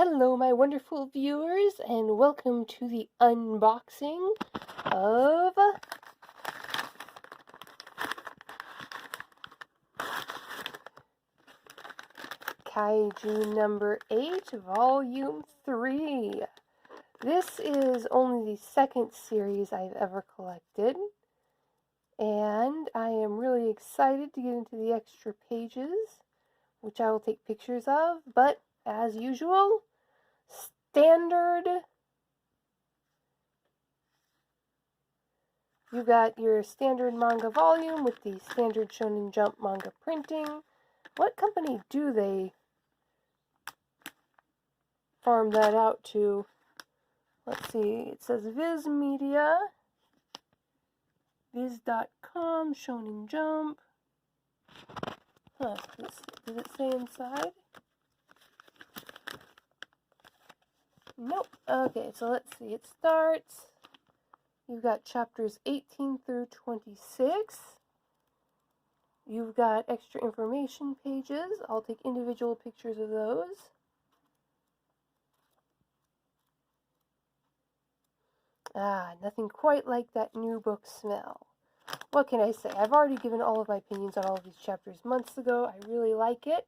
Hello, my wonderful viewers, and welcome to the unboxing of Kaiju number 8, volume 3. This is only the second series I've ever collected, and I am really excited to get into the extra pages, which I will take pictures of, but as usual, standard. You got your standard manga volume with the standard Shonen Jump manga printing. What company do they farm that out to? Let's see, it says Viz Media, Viz.com, Shonen Jump. Does it say inside? Nope. Okay, so let's see. It starts. You've got chapters 18 through 26. You've got extra information pages. I'll take individual pictures of those. Nothing quite like that new book smell. What can I say? I've already given all of my opinions on all of these chapters months ago. I really like it.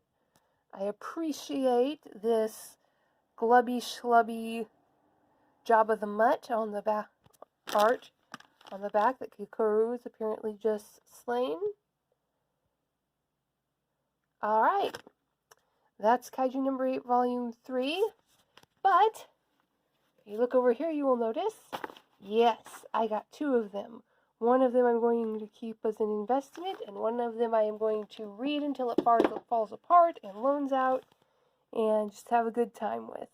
I appreciate this glubby schlubby Jabba the Mutt on the back art on the back that Kikoru is apparently just slain. Alright. That's Kaiju number 8, volume 3. But if you look over here, you will notice, yes, I got 2 of them. One of them I'm going to keep as an investment, and one of them I am going to read until it falls apart and loans out and just have a good time with.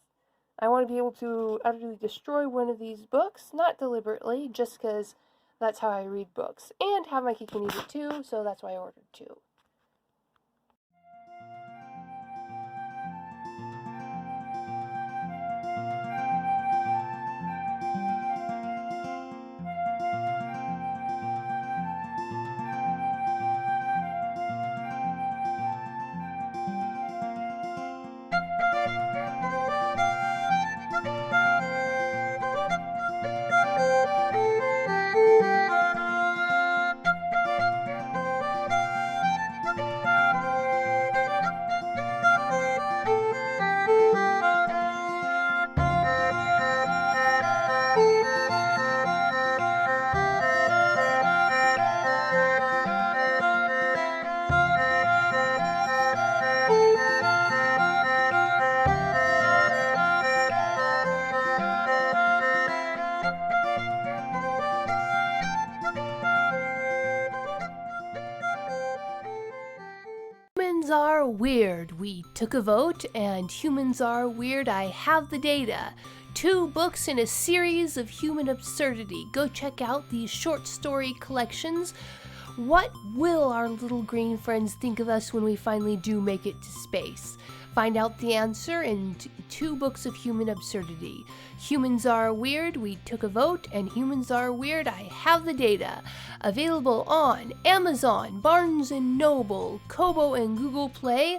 I want to be able to utterly destroy one of these books, not deliberately, just because that's how I read books, and have my cake and eat it too, so that's why I ordered 2. Humans are weird. We took a vote, and humans are weird. I have the data. 2 books in a series of human absurdity. Go check out these short story collections. What will our little green friends think of us when we finally do make it to space? Find out the answer in 2 books of human absurdity. Humans Are Weird, We Took a Vote, and Humans Are Weird, I Have the Data. Available on Amazon, Barnes & Noble, Kobo, and Google Play.